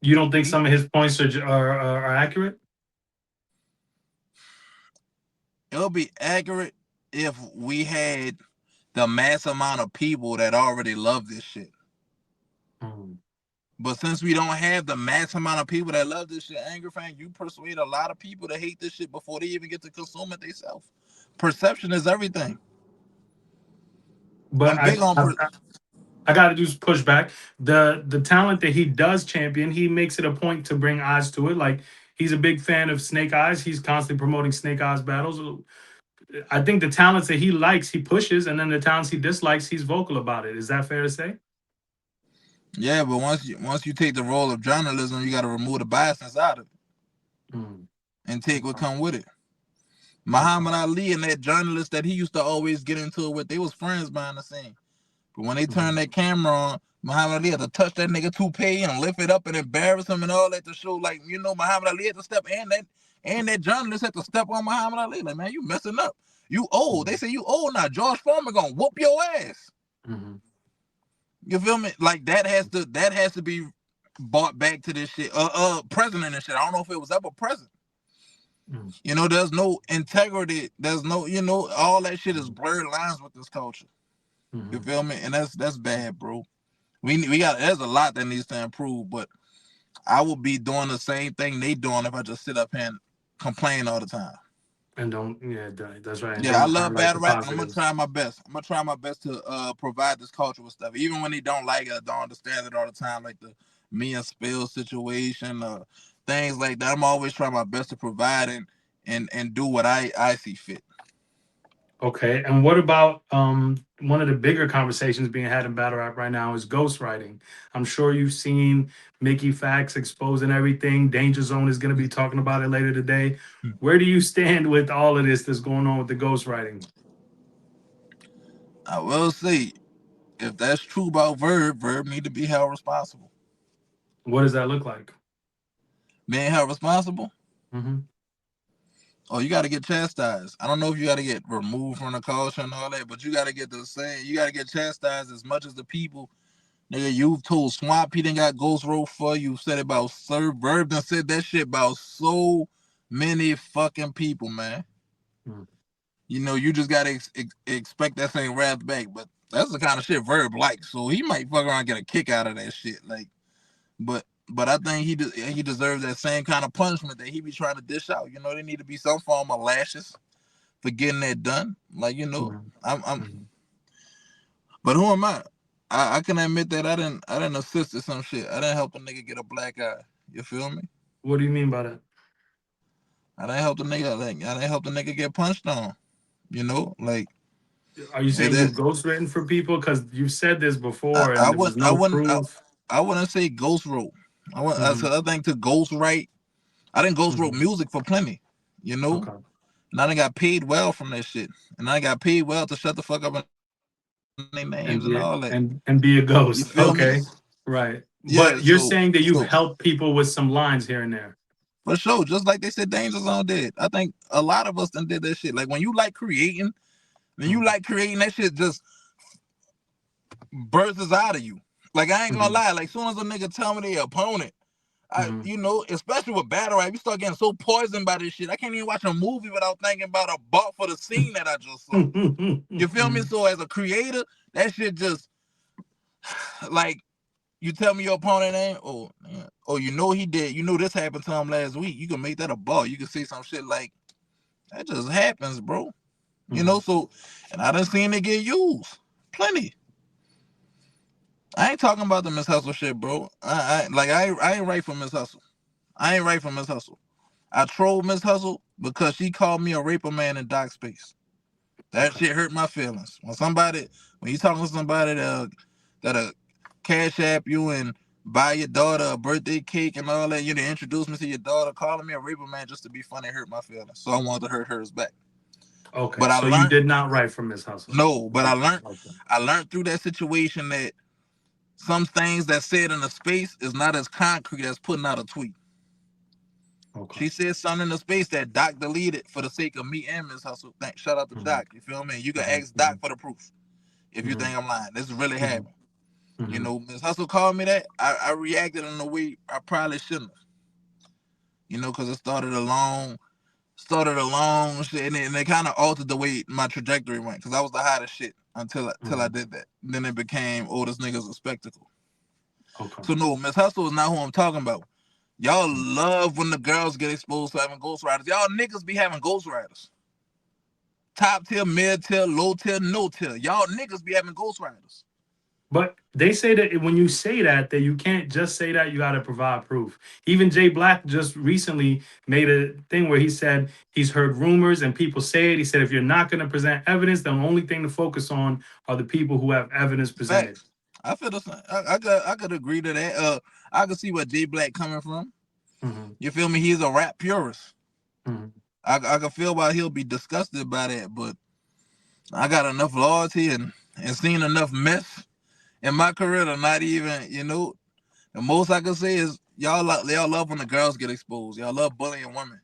You don't think some of his points are accurate? It'll be accurate if we had the mass amount of people that already love this shit. But since we don't have the mass amount of people that love this shit, Angry Fan, you persuade a lot of people to hate this shit before they even get to consume it themselves. Perception is everything. But I got to do pushback. The talent that he does champion, he makes it a point to bring eyes to it. Like, he's a big fan of Snake Eyes. He's constantly promoting Snake Eyes battles. I think the talents that he likes, he pushes, and then the talents he dislikes, he's vocal about it. Is that fair to say? Yeah, but once you take the role of journalism, you got to remove the biasness out of it and take what come with it. Muhammad Ali and that journalist that he used to always get into it with, they was friends behind the scene. But when they turned that camera on, Muhammad Ali had to touch that nigga toupee and lift it up and embarrass him and all that to show, like, you know, Muhammad Ali had to step, and that journalist had to step on Muhammad Ali. Like, man, you messing up. You old. They say you old now. George Foreman gonna whoop your ass. You feel me? Like, that has to be brought back to this shit. President and shit. I don't know if it was ever present. You know, there's no integrity. There's no, you know, all that shit is blurred lines with this culture. You feel me? And that's bad, bro. We got, there's a lot that needs to improve, but I will be doing the same thing they doing if I just sit up here and complain all the time. And don't, yeah, that's right. Yeah, I love battle rap. I'm gonna try my best. I'm gonna try my best to provide this cultural stuff, even when they don't like it, don't understand it all the time, like the me and Spill situation, things like that. I'm always trying my best to provide and do what I see fit. Okay, and what about one of the bigger conversations being had in battle rap right now is ghostwriting. I'm sure you've seen Mickey Facts exposing everything. Danger Zone is going to be talking about it later today. Where do you stand with all of this that's going on with the ghostwriting? I will say, if that's true about Verb need to be held responsible. What does that look like? Being held responsible? Mm-hmm. Oh, you got to get chastised. I don't know if you got to get removed from the culture and all that, but you got to get the same. You got to get chastised as much as the people. Nigga, you've told Swamp he done got Ghost Road for you. Said it about Sir Verb done said that shit about so many fucking people, man. You know, you just got to expect that same wrath back, but that's the kind of shit Verb likes. So he might fuck around and get a kick out of that shit. Like, but I think he deserves that same kind of punishment that he be trying to dish out. You know, there need to be some form of lashes for getting that done. Like, you know, but who am I? I can admit that I didn't assist in some shit. I didn't help a nigga get a black eye. You feel me? What do you mean by that? I didn't help the nigga. Like, I didn't help the nigga get punched on. You know, like. Are you saying you've ghostwritten for people? Because you've said this before, and there was no proof. I wouldn't say ghost wrote. I think to ghost write. I didn't ghost wrote music for plenty. You know, and I done got paid well from that shit, and I got paid well to shut the fuck up and their names and all that, and be a ghost. You feel me? Right. Yeah, But you're saying that you've helped people with some lines here and there. For sure. Just like they said Danger Zone did. I think a lot of us done did that shit. Like when you like creating, that shit just bursts out of you. Like I ain't gonna lie. Like soon as a nigga tell me their opponent, you know, especially with battle rap, you start getting so poisoned by this shit. I can't even watch a movie without thinking about a bought for the scene that I just saw. You feel me? So as a creator, that shit just like you tell me your opponent name, you know he did, you know this happened to him last week. You can make that a ball. You can say some shit like that just happens, bro. You know, so and I done seen it get used. Plenty. I ain't talking about the Miss Hustle shit, bro. I ain't right for Miss Hustle. I ain't right for Miss Hustle. I trolled Miss Hustle because she called me a raper man in Doc Space. That shit hurt my feelings. When you talking to somebody that'll cash app you and buy your daughter a birthday cake and all that, you to introduce me to your daughter, calling me a raper man just to be funny hurt my feelings. So I wanted to hurt hers back. Okay, but so you did not write from Miss Hustle. No, but I learned through that situation that some things that said in a space is not as concrete as putting out a tweet. Okay. She said something in the space that Doc deleted for the sake of me and Miss Hustle. Shout out to Doc. You feel me? You can ask Doc for the proof if you think I'm lying. This is really happening. You know, Miss Hustle called me that. I reacted in a way I probably shouldn't have. You know, because it started a long shit, and it kind of altered the way my trajectory went. Because I was the hottest shit until I did that. And then it became, this nigga's a spectacle. Okay. So no, Miss Hustle is not who I'm talking about. Y'all love when the girls get exposed for having ghostwriters. Y'all niggas be having ghostwriters. Top tier, mid tier, low tier, no tier. Y'all niggas be having ghostwriters. But they say that when you say that you can't just say that, you got to provide proof. Even Jay Black just recently made a thing where he said he's heard rumors and people say it. He said if you're not going to present evidence, the only thing to focus on are the people who have evidence presented. Facts. I feel the same. I could agree to that. I could see where Jay Black coming from. You feel me? He's a rap purist. I can feel why he'll be disgusted by that, but I got enough loyalty and seen enough mess in my career to not even, you know, the most I can say is y'all love when the girls get exposed. Y'all love bullying women.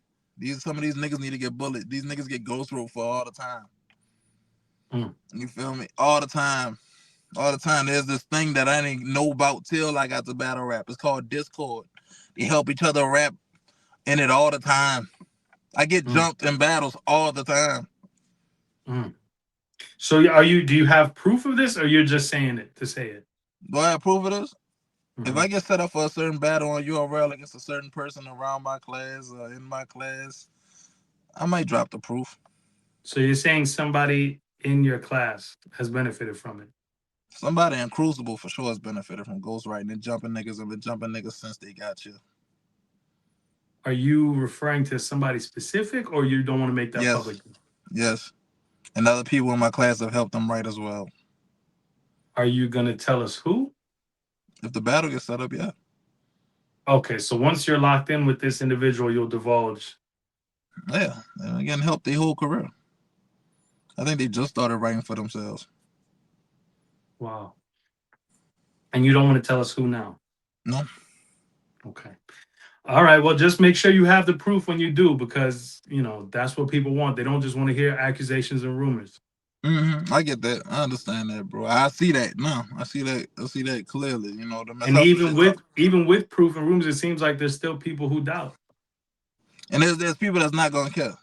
Some of these niggas need to get bullied. These niggas get ghost roped for all the time. You feel me? All the time. There's this thing that I didn't know about till I got to battle rap. It's called Discord. They help each other rap in it all the time. I get jumped in battles all the time. So do you have proof of this, or you're just saying it to say it? Do I have proof of this? If I get set up for a certain battle on URL against a certain person around my class or in my class, I might drop the proof. So you're saying somebody in your class has benefited from it? Somebody in Crucible for sure has benefited from ghostwriting and jumping niggas and been jumping niggas since they got you. Are you referring to somebody specific, or you don't want to make that public? Yes. And other people in my class have helped them write as well. Are you going to tell us who? If the battle gets set up, yeah. Okay, so once you're locked in with this individual, you'll divulge. Yeah, and again, help their whole career. I think they just started writing for themselves. Wow. And you don't want to tell us who now? No. Okay. All right, well, just make sure you have the proof when you do, because, you know, that's what people want. They don't just want to hear accusations and rumors. I get that. I understand that, bro. I see that now. I see that clearly. You know, and even with proof and rumors, it seems like there's still people who doubt. And there's people that's not gonna care.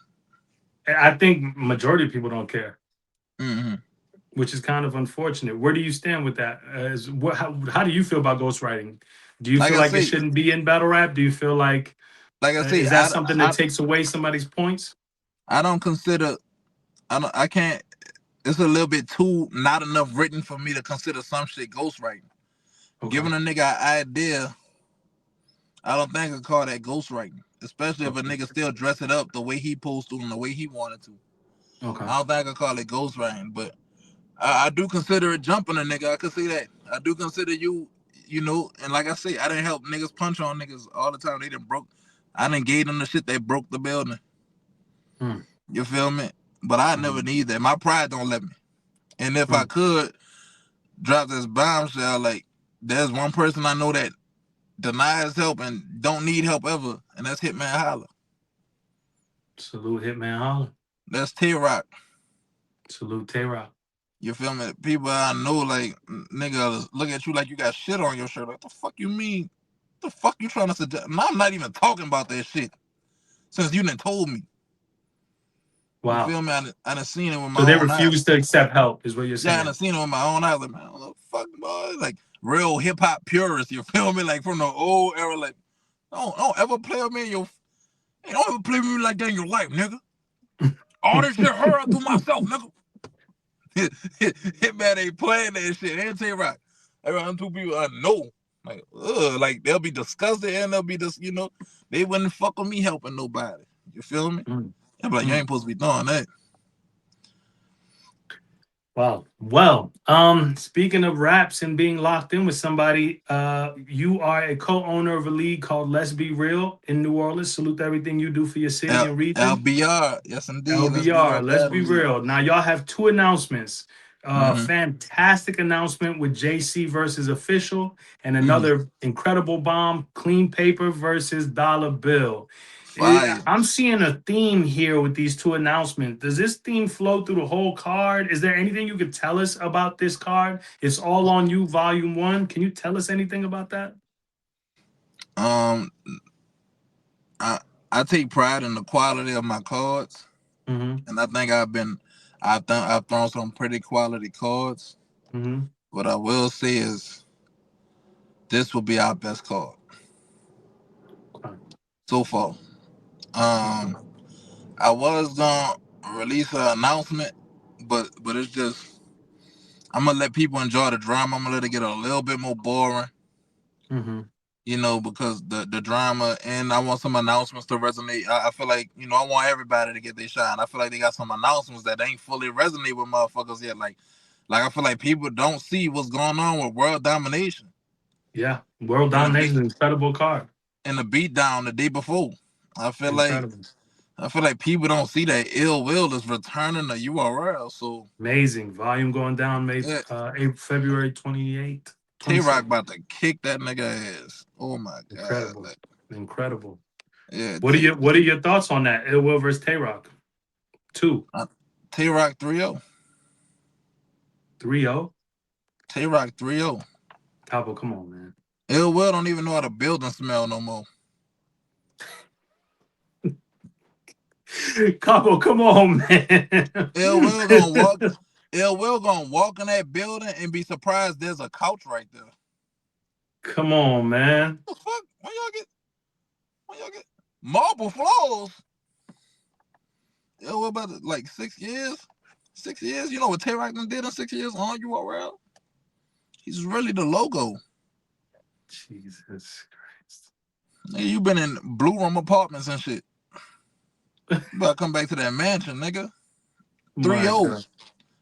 I think majority of people don't care, which is kind of unfortunate. Where do you stand with that? How do you feel about ghostwriting? Do you feel like it shouldn't be in battle rap? Do you feel like I say, is that something that takes away somebody's points? I don't consider. I can't. It's a little bit too not enough written for me to consider some shit ghostwriting. Okay. Giving a nigga an idea, I don't think I could call that ghostwriting. Especially if a nigga still dress it up the way he supposed to and the way he wanted to. Okay. I don't think I could call it ghostwriting, but I do consider it jumping a nigga. I could see that. I do consider you know, and like I say, I didn't help niggas punch on niggas all the time. They done broke. I done gave them the shit that broke the building. You feel me? But I never need that. My pride don't let me. And if I could drop this bombshell, like there's one person I know that denies help and don't need help ever, and that's Hitman Holla. Salute Hitman Holla. That's Tay-Rock. Salute Tay-Rock. You feel me? People I know, like, nigga, look at you like you got shit on your shirt. Like, the fuck you mean? The fuck you trying to suggest? And I'm not even talking about that shit since you done told me. Wow. You feel me? I done seen it with my So they own eyes. refuse to accept help, is what you're saying. Yeah, I done seen it with my own eyes. Like, man, what the fuck, boy? Like, real hip hop purists. You feel me? Like, from the old era. Like, don't ever play with me in your. Hey, don't ever play with me like that in your life, nigga. All this shit heard I do myself, nigga. Hitman ain't playing that shit. And Tay-Rock. Around two people I know. Like, like they'll be disgusted and they'll be just, you know, they wouldn't fuck with me helping nobody. You feel me? They'll be like, you ain't supposed to be doing that. Wow. Well, speaking of raps and being locked in with somebody, you are a co-owner of a league called Let's Be Real in New Orleans. Salute to everything you do for your city and region. LBR, yes indeed. LBR, Let's Be Real. Now y'all have two announcements. Fantastic announcement with JC versus Official, and another incredible bomb, Clean Paper versus Dollar Bill. I'm seeing a theme here with these two announcements. Does this theme flow through the whole card? Is there anything you could tell us about this card? It's All on You, Volume 1. Can you tell us anything about that? I take pride in the quality of my cards, and I think I've thrown some pretty quality cards. What I will say is, this will be our best card so far. I was gonna release an announcement, but it's just, I'm gonna let people enjoy the drama. I'm gonna let it get a little bit more boring. You know, because the drama, and I want some announcements to resonate. I feel like, you know, I want everybody to get their shine. I feel like they got some announcements that ain't fully resonate with motherfuckers yet. Like I feel like people don't see what's going on with World Domination. Yeah, World Domination is an incredible card. And the beatdown the day before. I feel like people don't see that Ill Will is returning to URL. So amazing. Volume going down February 28th. Tay-Rock about to kick that nigga ass. Oh my god. Incredible. Yeah. What are your thoughts on that? Ill Will versus Tay-Rock? 2. Tay-Rock 3-0. 3-0? Tay-Rock 3-0. Capo, come on, man. Ill Will don't even know how to build and smell no more. Capo, come on, man. Ill Will gonna walk in that building and be surprised there's a couch right there. Come on, man. What the fuck? When y'all get marble floors? Ill Will about like 6 years. 6 years? You know what Tay-Rock did in 6 years on URL? He's really the logo. Jesus Christ. Nigga, you been in Blue Room apartments and shit. You better come back to that mansion, nigga. 3-0.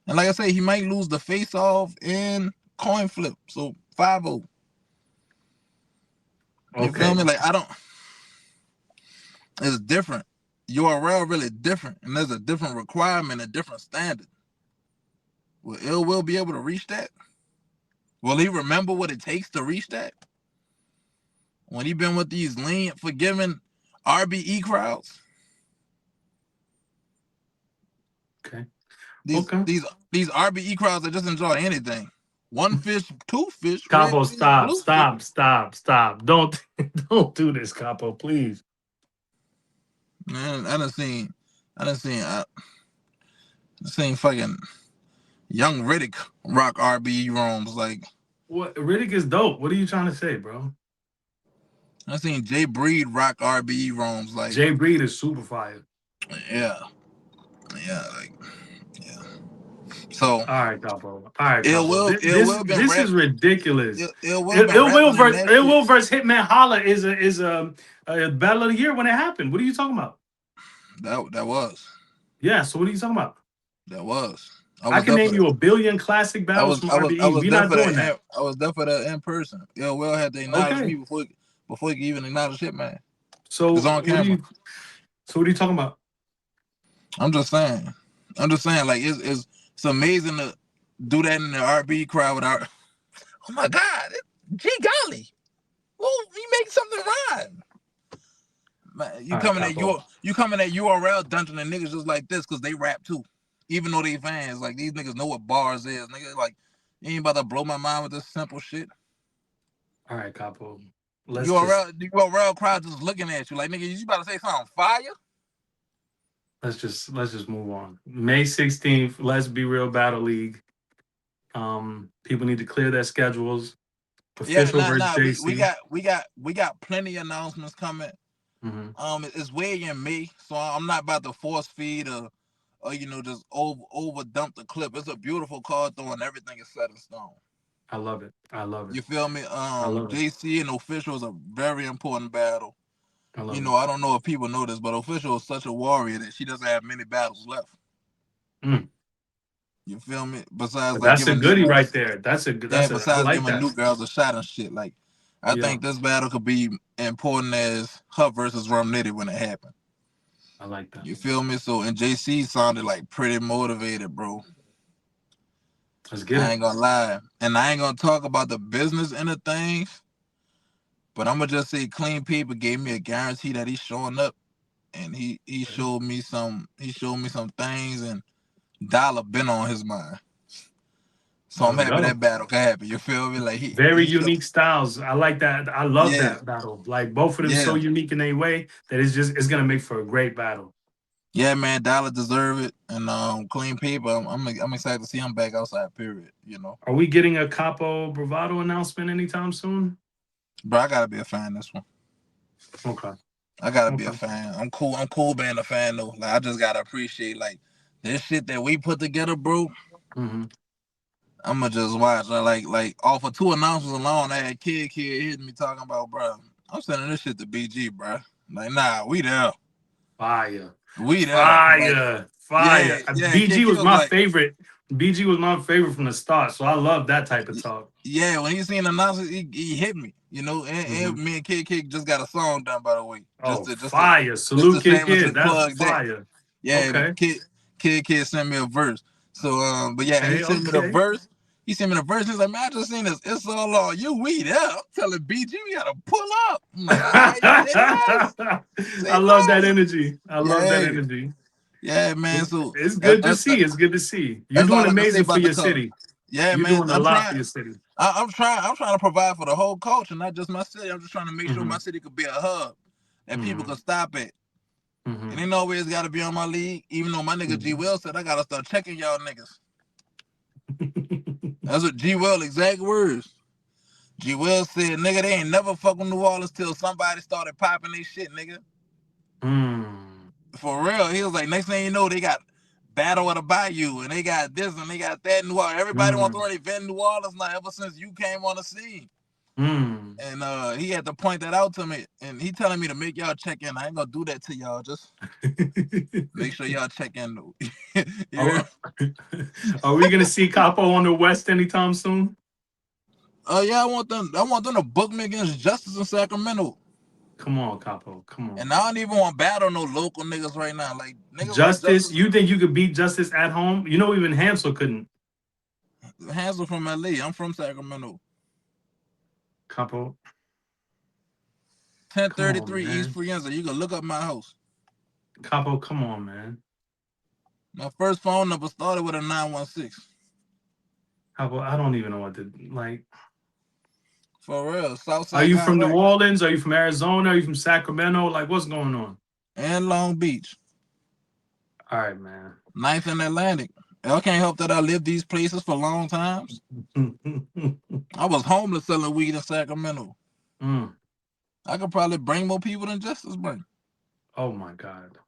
And like I say, he might lose the face off in coin flip. So 5-0. You feel me? Like, it's different. URL really different. And there's a different requirement, a different standard. Will Ill Will be able to reach that? Will he remember what it takes to reach that? When he been with these lenient, forgiving RBE crowds? Okay. These RBE crowds that just enjoy anything. One fish, two fish. Capo, stop. Don't do this, Capo, please. Man, I done seen fucking young Riddick rock RBE rooms. Like, what? Riddick is dope. What are you trying to say, bro? I seen Jay Breed rock RBE rooms. Like, Jay Breed is super fire. Yeah. So, all right, Capo. Ill Will this is ridiculous. Ill Will versus Hitman Holla is a battle of the year when it happened. What are you talking about? That was. Yeah. So what are you talking about? That was. I can name you a billion classic battles from RBE. We're not doing that. I was there for that in person. Ill Will had to acknowledge me before he could even acknowledge Hitman. So it's on camera. What are you talking about? I'm just saying. Like, it's amazing to do that in the RB crowd without. Oh my God, gee golly, Well, he make something rhyme. Man, you All right, coming at Capo. URL dungeon and niggas just like this because they rap too. Even though they fans, like these niggas know what bars is. Niggas like, you ain't about to blow my mind with this simple shit. All right, Capo. URL crowd just looking at you like, nigga, you about to say something fire? Let's just move on. May 16th, Let's Be Real Battle League. People need to clear their schedules. Official versus JC. We got plenty of announcements coming. It's way in May, so I'm not about to force feed or just over dump the clip. It's a beautiful card though, and everything is set in stone. I love it. I love it. You feel me? JC and Official is a very important battle. I don't know if people know this, but Official is such a warrior that she doesn't have many battles left. You feel me? Besides, like, that's a goodie right there. That's a good. Besides giving new girls a shot and shit, like I think this battle could be important as her versus Rum Nitty when it happened. I like that. You feel me? So, and JC sounded like pretty motivated, bro. Let's get it. I ain't gonna lie, and I ain't gonna talk about the business end of things, but I'm gonna just say Clean Paper gave me a guarantee that he's showing up, and he showed me some things, and Dollar been on his mind. So I'm happy that battle can happen. You feel me? Like very unique styles. I like that. I love that battle. Like both of them so unique in their way that it's gonna make for a great battle. Yeah, man, Dollar deserve it, and Clean Paper. I'm excited to see him back outside. Period. Are we getting a Capo Bravado announcement anytime soon? Bro, I gotta be a fan this one. Okay. I gotta be a fan. I'm cool being a fan though. Like I just gotta appreciate like this shit that we put together, bro. I'ma just watch. Like off of 2 announcements alone, I had kid hitting me talking about, bro, I'm sending this shit to BG, bro. Like, nah, we there. Fire. We there. Fire. Fire. BG was my favorite. BG was my favorite from the start, so I love that type of talk. Yeah, when he seen the announcements, he hit me, and me and Kid just got a song done, by the way. Fire. Salute Kid. That's fire. Yeah, Kid sent me a verse. So, but yeah, he sent me the verse. He sent me the verse. He's like, man, I just seen this. It's all on you. We there. I'm telling BG, we gotta pull up. I'm like, all right, I love that energy. I love that energy. Yeah, man. So it's good to see. It's good to see. You're doing amazing for your city. Yeah, you're man. Doing a lot for your city. I'm trying to provide for the whole culture, not just my city. I'm just trying to make sure my city could be a hub that people could stop at. It ain't always got to be on my league, even though my nigga G Will said I gotta start checking y'all niggas. That's what G Will exact words. G Will said, nigga, they ain't never fuck with New Orleans till somebody started popping their shit, nigga. For real. He was like, next thing you know, they got Battle of the Bayou, and they got this and they got that in New Orleans. Everybody wants to run an event in New Orleans now ever since you came on the scene. And he had to point that out to me, and he telling me to make y'all check in. I ain't gonna do that to y'all. Just make sure y'all check in. Are we gonna see Capo on the West anytime soon? Yeah, I want them to book me against Justice in Sacramento. Come on, Capo. Come on. And I don't even want to battle no local niggas right now. Like niggas Justice, like you think you could beat Justice at home? You know, even Hansel couldn't. Hansel from LA. I'm from Sacramento. Capo. 1033 East Frienza. You can look up my house. Capo, come on, man. My first phone number started with a 916. Capo, I don't even know what to like. For real, Southside. Are you from New Orleans? Are you from Arizona? Are you from Sacramento? Like, what's going on? And Long Beach. All right, man. 9th and Atlantic. I can't help that I lived these places for long times. I was homeless selling weed in Sacramento. I could probably bring more people than Justice bring. Oh my God.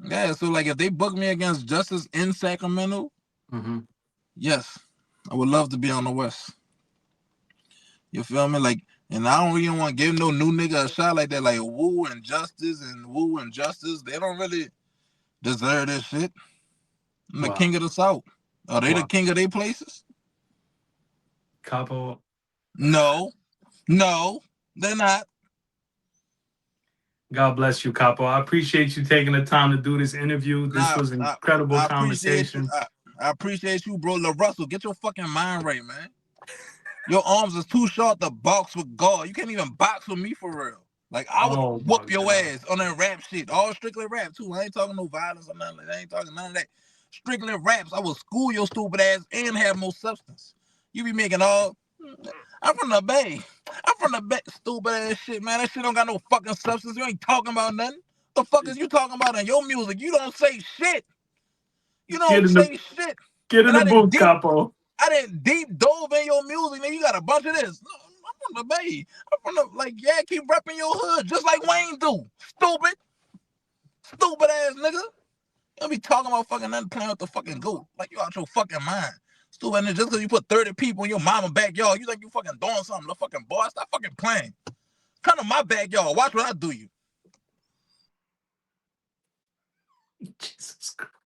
Yeah, so like if they book me against Justice in Sacramento, yes, I would love to be on the West. You feel me? Like, and I don't really want to give no new nigga a shot like that. Like Woo and Justice, they don't really deserve this shit. I'm the king of the South. Are they the king of their places? Capo. No, they're not. God bless you, Capo. I appreciate you taking the time to do this interview. This was an incredible conversation. I appreciate you, bro. LaRussell, get your fucking mind right, man. Your arms is too short to box with God. You can't even box with me for real. Like, I would whoop your ass on that rap shit. All strictly rap, too. I ain't talking no violence or nothing like that. I ain't talking none of that. Strictly raps. I will school your stupid ass and have more substance. You be making all... I'm from the Bay. I'm from the Bay. Stupid ass shit, man. That shit don't got no fucking substance. You ain't talking about nothing. The fuck is you talking about in your music? You don't say shit. You don't say shit. Get in the booth, Capo. I didn't deep dove in your music, nigga. You got a bunch of this. I'm from the Bay. I'm from the, like, yeah, keep repping your hood, just like Wayne do. Stupid. Stupid ass nigga. You don't be talking about fucking nothing playing with the fucking goat. Like, you out your fucking mind. Stupid nigga, just because you put 30 people in your mama backyard, you think you fucking doing something. The fucking boy, stop fucking playing. Come to my backyard. Watch what I do you. Jesus Christ.